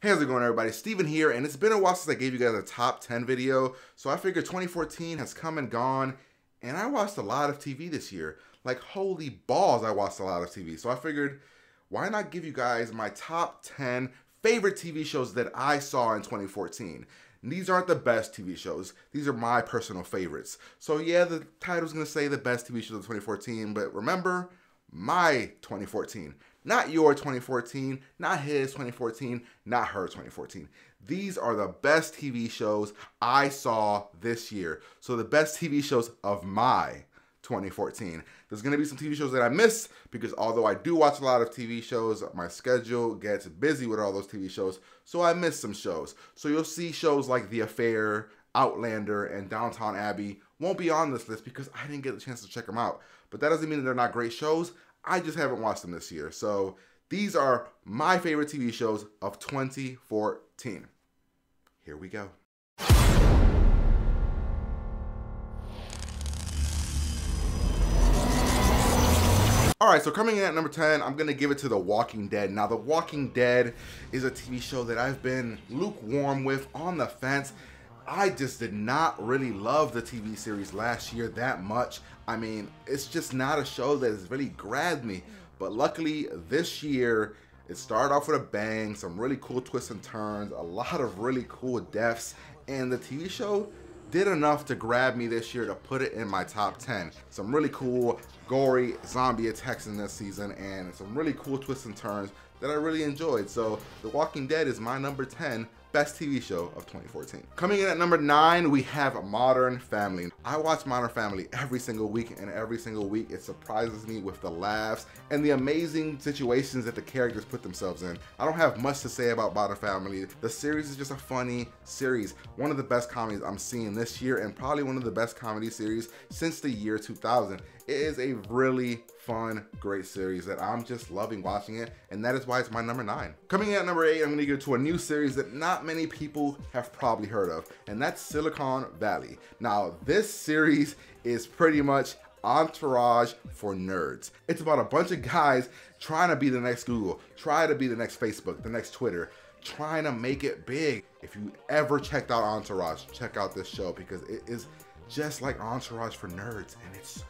Hey, how's it going, everybody? Steven here, and it's been a while since I gave you guys a top 10 video, so I figured 2014 has come and gone, and I watched a lot of TV this year. Like, holy balls, I watched a lot of TV. So I figured, why not give you guys my top 10 favorite TV shows that I saw in 2014. And these aren't the best TV shows. These are my personal favorites. So yeah, the title's gonna say the best TV shows of 2014, but remember, my 2014. Not your 2014, not his 2014, not her 2014. These are the best TV shows I saw this year. So the best TV shows of my 2014. There's going to be some TV shows that I missed because although I do watch a lot of TV shows, my schedule gets busy with all those TV shows, so I missed some shows. So you'll see shows like The Affair, Outlander, and Downton Abbey won't be on this list because I didn't get a chance to check them out. But that doesn't mean that they're not great shows. I just haven't watched them this year. So these are my favorite TV shows of 2014. Here we go. Alright, so coming in at number 10, I'm going to give it to The Walking Dead. Now, The Walking Dead is a TV show that I've been lukewarm with, on the fence. I just did not really love the TV series last year that much. I mean, it's just not a show that has really grabbed me. But luckily, this year, it started off with a bang, some really cool twists and turns, a lot of really cool deaths, and the TV show did enough to grab me this year to put it in my top 10. Some really cool, gory zombie attacks in this season, and some really cool twists and turns that I really enjoyed. So, The Walking Dead is my number 10 best TV show of 2014. Coming in at number 9, we have Modern Family. I watch Modern Family every single week, and every single week it surprises me with the laughs and the amazing situations that the characters put themselves in. I don't have much to say about Modern Family. The series is just a funny series. One of the best comedies I'm seeing this year, and probably one of the best comedy series since the year 2000. It is a really fun, great series that I'm just loving watching it, and that is why it's my number 9. Coming in at number 8, I'm gonna go to a new series that not many people have probably heard of, and that's Silicon Valley. Now, this series is pretty much Entourage for nerds. It's about a bunch of guys trying to be the next Google, trying to be the next Facebook, the next Twitter, trying to make it big. If you ever checked out Entourage, check out this show because it is just like Entourage for nerds, and it's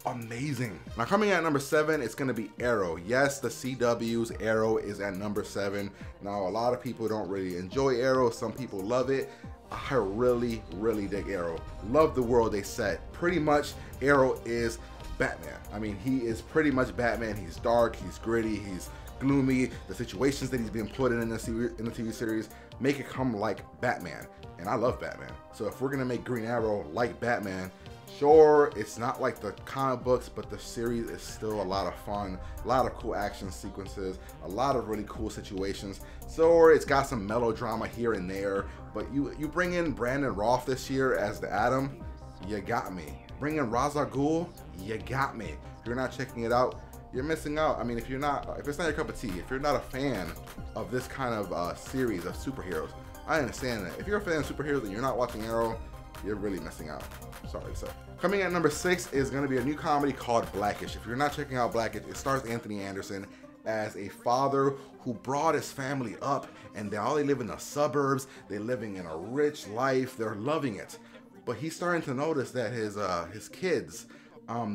amazing. Now, coming at number 7, it's gonna be Arrow. Yes, the CW's Arrow is at number 7. Now, a lot of people don't really enjoy Arrow. Some people love it. I really, really dig Arrow. Love the world they set. Pretty much, Arrow is Batman. I mean, he is pretty much Batman. He's dark, he's gritty, he's gloomy. The situations that he's been put in the TV series make it come like Batman. And I love Batman. So if we're gonna make Green Arrow like Batman, sure, it's not like the comic books, but the series is still a lot of fun, a lot of cool action sequences, a lot of really cool situations. So it's got some melodrama here and there, but you bring in Brandon Routh this year as the Atom, you got me. Bring in Ra's al Ghul, you got me. If you're not checking it out, you're missing out. I mean, if it's not your cup of tea, if you're not a fan of this kind of series of superheroes, I understand that. If you're a fan of superheroes and you're not watching Arrow, you're really missing out. Sorry to say. Coming at number 6 is going to be a new comedy called Blackish. If you're not checking out Blackish, it stars Anthony Anderson as a father who brought his family up, and they live in the suburbs. They're living in a rich life. They're loving it. But he's starting to notice that his kids,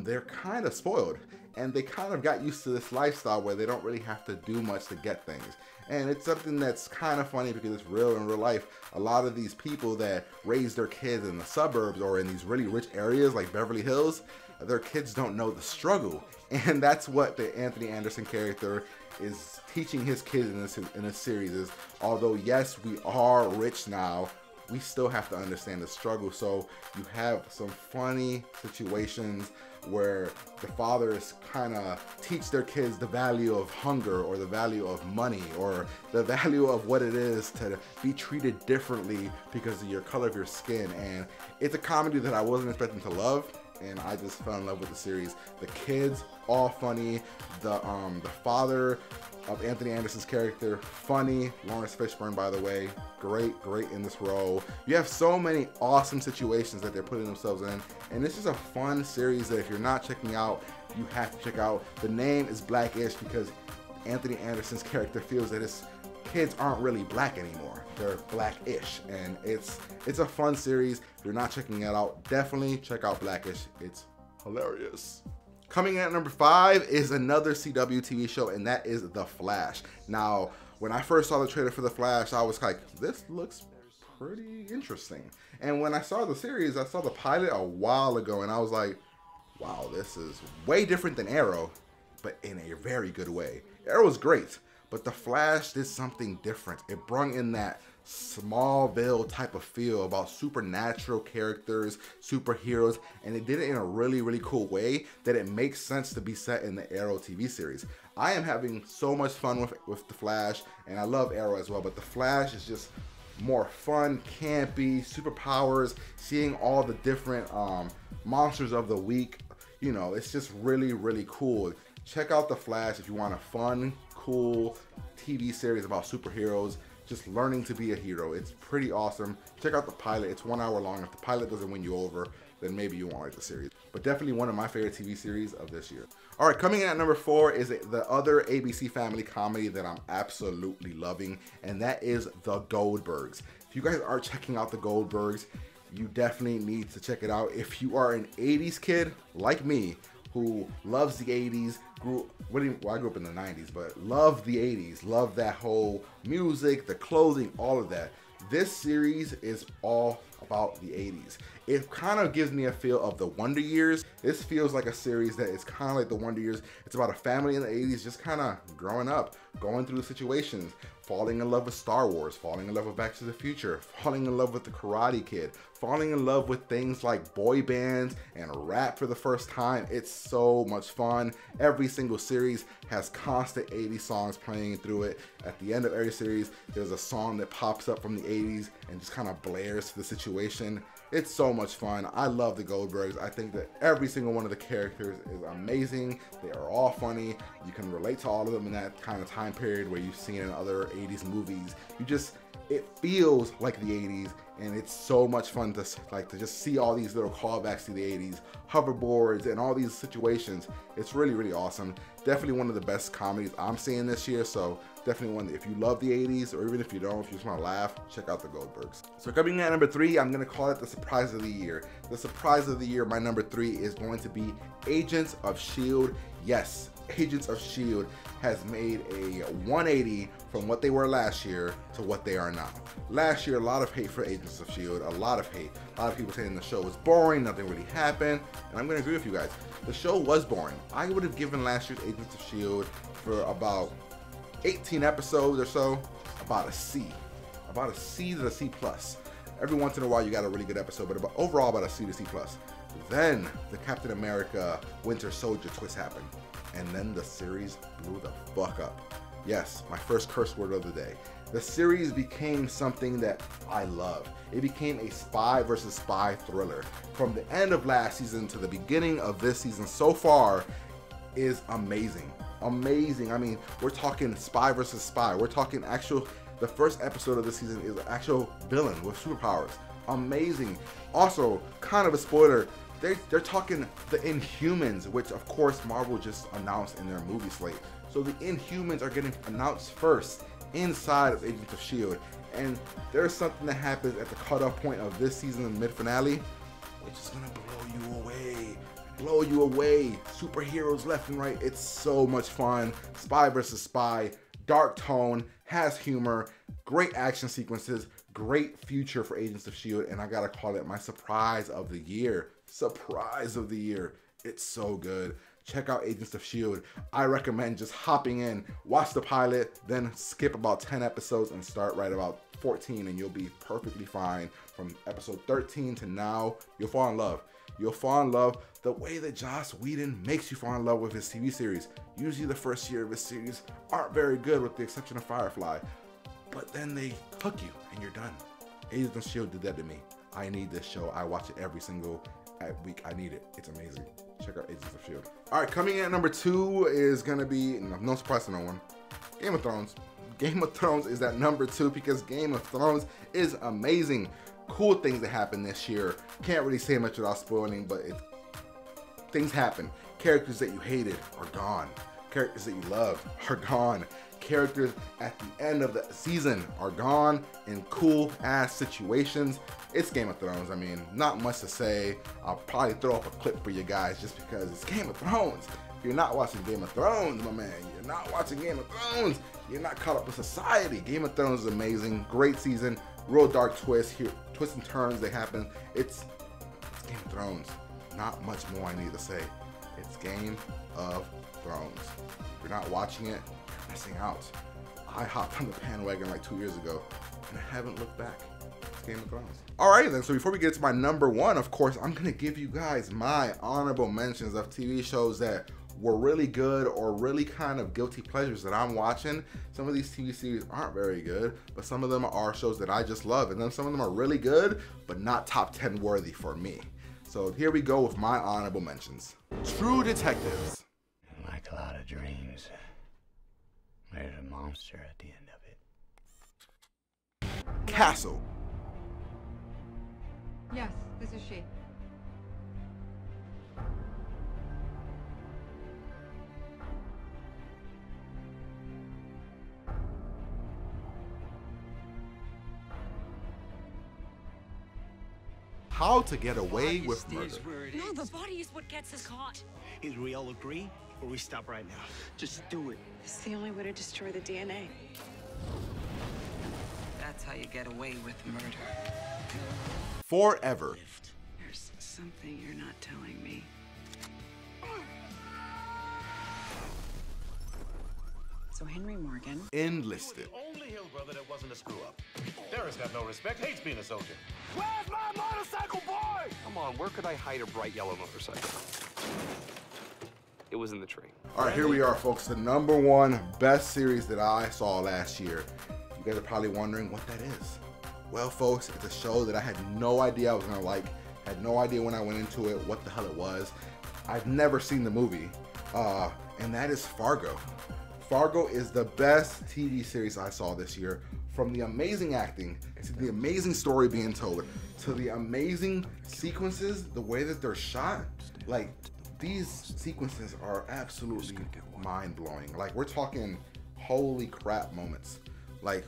they're kind of spoiled, and they kind of got used to this lifestyle where they don't really have to do much to get things. And it's something that's kind of funny because it's real in real life. A lot of these people that raise their kids in the suburbs or in these really rich areas like Beverly Hills, their kids don't know the struggle. And that's what the Anthony Anderson character is teaching his kids in this series is, although yes, we are rich now, we still have to understand the struggle. So you have some funny situations where the fathers kind of teach their kids the value of hunger or the value of money or the value of what it is to be treated differently because of your color of your skin. And it's a comedy that I wasn't expecting to love, and I just fell in love with the series. The kids, all funny. The father of Anthony Anderson's character, funny. Lawrence Fishburne, by the way, great in this role. You have so many awesome situations that they're putting themselves in, and this is a fun series that if you're not checking out, you have to check out. The name is Blackish because Anthony Anderson's character feels that his kids aren't really black anymore. They're blackish, and it's a fun series. If you're not checking it out, definitely check out Blackish. It's hilarious. Coming in at number 5 is another CW TV show, and that is The Flash. Now, when I first saw the trailer for The Flash, I was like, this looks pretty interesting. And when I saw the series, I saw the pilot a while ago, and I was like, wow, this is way different than Arrow, but in a very good way. Arrow's great, but The Flash did something different. It brought in that Smallville type of feel about supernatural characters, superheroes, and it did it in a really, really cool way that it makes sense to be set in the Arrow TV series. I am having so much fun with The Flash, and I love Arrow as well, but The Flash is just more fun, campy, superpowers, seeing all the different monsters of the week. You know, it's just really, really cool. Check out The Flash if you want a fun, cool TV series about superheroes, just learning to be a hero. It's pretty awesome. Check out the pilot. It's 1 hour long. If the pilot doesn't win you over, then maybe you won't like the series. But definitely one of my favorite TV series of this year. All right, coming in at number 4 is the other ABC Family comedy that I'm absolutely loving, and that is The Goldbergs. If you guys are checking out The Goldbergs, you definitely need to check it out. If you are an 80s kid like me, who loves the 80s, I grew up in the 90s, but love the 80s, love that whole music, the clothing, all of that. This series is all about the 80s. It kind of gives me a feel of the Wonder Years. This feels like a series that is kind of like the Wonder Years. It's about a family in the 80s just kind of growing up, going through situations, falling in love with Star Wars, falling in love with Back to the Future, falling in love with The Karate Kid, falling in love with things like boy bands and rap for the first time. It's so much fun. Every single series has constant 80s songs playing through it. At the end of every series, there's a song that pops up from the 80s and just kind of blares to the situation. It's so much fun. I love The Goldbergs. I think that every single one of the characters is amazing. They are all funny. You can relate to all of them in that kind of time period where you've seen in other 80s movies. It feels like the 80s, and it's so much fun to just see all these little callbacks to the 80s, hoverboards and all these situations. It's really, really awesome. Definitely one of the best comedies I'm seeing this year, so definitely one that if you love the 80s, or even if you don't, if you just want to laugh, check out The Goldbergs. So coming in at number 3, I'm going to call it the surprise of the year. The surprise of the year, my number 3, is going to be Agents of S.H.I.E.L.D. Yes, Agents of S.H.I.E.L.D. has made a 180 from what they were last year to what they are now. Last year, a lot of hate for Agents of S.H.I.E.L.D., a lot of hate. A lot of people saying the show was boring, nothing really happened, and I'm going to agree with you guys. The show was boring. I would have given last year's Agents of S.H.I.E.L.D. for about 18 episodes or so, about a C to a C plus. Every once in a while you got a really good episode, but overall about a C to C plus. Then the Captain America Winter Soldier twist happened, and then the series blew the fuck up. Yes, my first curse word of the day. The series became something that I love. It became a spy versus spy thriller. From the end of last season to the beginning of this season so far is amazing. Amazing. I mean, we're talking spy versus spy. We're talking the first episode of this season is an actual villain with superpowers. Amazing. Also, kind of a spoiler, they're talking the Inhumans, which of course Marvel just announced in their movie slate. So the Inhumans are getting announced first inside of Agents of S.H.I.E.L.D. And there's something that happens at the cutoff point of this season, the mid-finale, which is gonna blow you away. Blow you away. Superheroes left and right. It's so much fun. Spy versus spy, dark tone, has humor, great action sequences, great future for Agents of S.H.I.E.L.D. And I gotta call it my surprise of the year. Surprise of the year. It's so good. Check out Agents of S.H.I.E.L.D. I recommend just hopping in, watch the pilot, then skip about 10 episodes and start right about 14, and you'll be perfectly fine. From episode 13 to now, you'll fall in love. You'll fall in love the way that Joss Whedon makes you fall in love with his TV series. Usually the first year of his series aren't very good with the exception of Firefly, but then they hook you and you're done. Agents of S.H.I.E.L.D. did that to me. I need this show. I watch it every single week. I need it. It's amazing. Check out Agents of S.H.I.E.L.D. All right, coming in at number 2 is going to be, no surprise to no one, Game of Thrones. Game of Thrones is at number 2 because Game of Thrones is amazing. Cool things that happened this year. Can't really say much without spoiling, but things happen. Characters that you hated are gone. Characters that you loved are gone. characters at the end of the season are gone in cool ass situations. It's Game of Thrones. I mean, not much to say. I'll probably throw up a clip for you guys just because it's Game of Thrones. If you're not watching Game of Thrones, my man, you're not watching Game of Thrones. You're not caught up with society. Game of Thrones is amazing. Great season. Real dark twists here. Twists and turns, they happen. It's Game of Thrones. Not much more I need to say. It's Game of Thrones. If you're not watching it, you're missing out. I hopped on the bandwagon like 2 years ago, and I haven't looked back. It's Game of Thrones. Alright then, so before we get to my number one, of course, I'm gonna give you guys my honorable mentions of TV shows that were really good or really kind of guilty pleasures that I'm watching. Some of these TV series aren't very good, but some of them are shows that I just love, and then some of them are really good, but not top 10 worthy for me. So here we go with my honorable mentions. True Detectives. Like a lot of dreams, there's a monster at the end of it. Castle. Yes, this is she. How to Get Away with Murder. No, the body is what gets us caught. Either we all agree, or we stop right now. Just do it. It's the only way to destroy the DNA. That's how you get away with murder. Forever. There's something you're not telling me. So Henry Morgan. Enlisted. Only Hill brother that wasn't a screw up. Darren's got no respect, hates being a soldier. Where's my motorcycle, boy? Come on, where could I hide a bright yellow motorcycle? It was in the tree. All right, here we are, folks. The number one best series that I saw last year. You guys are probably wondering what that is. Well, folks, it's a show that I had no idea I was gonna like. Had no idea when I went into it what the hell it was. I've never seen the movie, and that is Fargo. Fargo is the best TV series I saw this year. From the amazing acting, to the amazing story being told, to the amazing sequences, the way that they're shot, like, these sequences are absolutely mind-blowing. Like, we're talking holy crap moments. Like,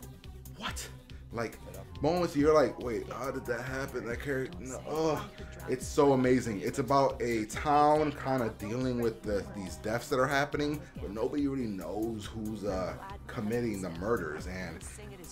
what? Like, moments you're like, wait, how did that happen? That character, no, oh, it's so amazing. It's about a town kind of dealing with these deaths that are happening, but nobody really knows who's committing the murders. And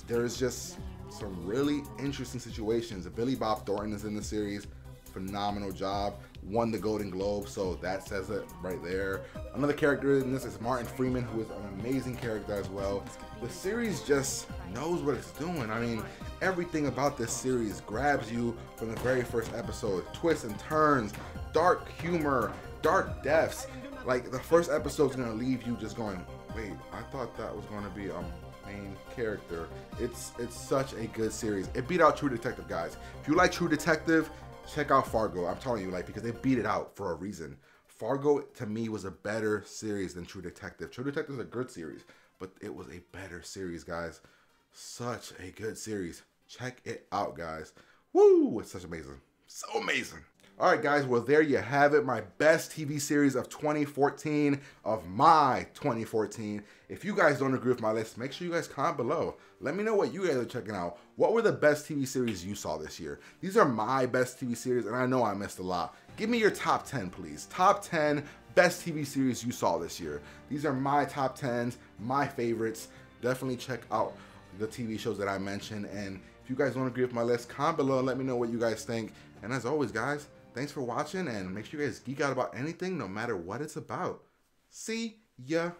there's just some really interesting situations. Billy Bob Thornton is in the series. Phenomenal job. Won the Golden Globe, so that says it right there. Another character in this is Martin Freeman, who is an amazing character as well. The series just knows what it's doing. I mean, everything about this series grabs you from the very first episode. Twists and turns, dark humor, dark deaths. Like, the first episode's gonna leave you just going, wait, I thought that was gonna be a main character. It's such a good series. It beat out True Detective, guys. If you like True Detective, check out Fargo. I'm telling you, like, because they beat it out for a reason. Fargo, to me, was a better series than True Detective. True Detective is a good series, but it was a better series, guys. Such a good series. Check it out, guys. Woo! It's such amazing. So amazing. All right, guys. Well, there you have it. My best TV series of 2014, of my 2014. If you guys don't agree with my list, make sure you guys comment below. Let me know what you guys are checking out. What were the best TV series you saw this year? These are my best TV series, and I know I missed a lot. Give me your top 10, please. Top 10 best TV series you saw this year. These are my top 10s, my favorites. Definitely check out the TV shows that I mentioned. And if you guys don't agree with my list, comment below and let me know what you guys think. And as always, guys, thanks for watching, and make sure you guys geek out about anything, no matter what it's about. See ya.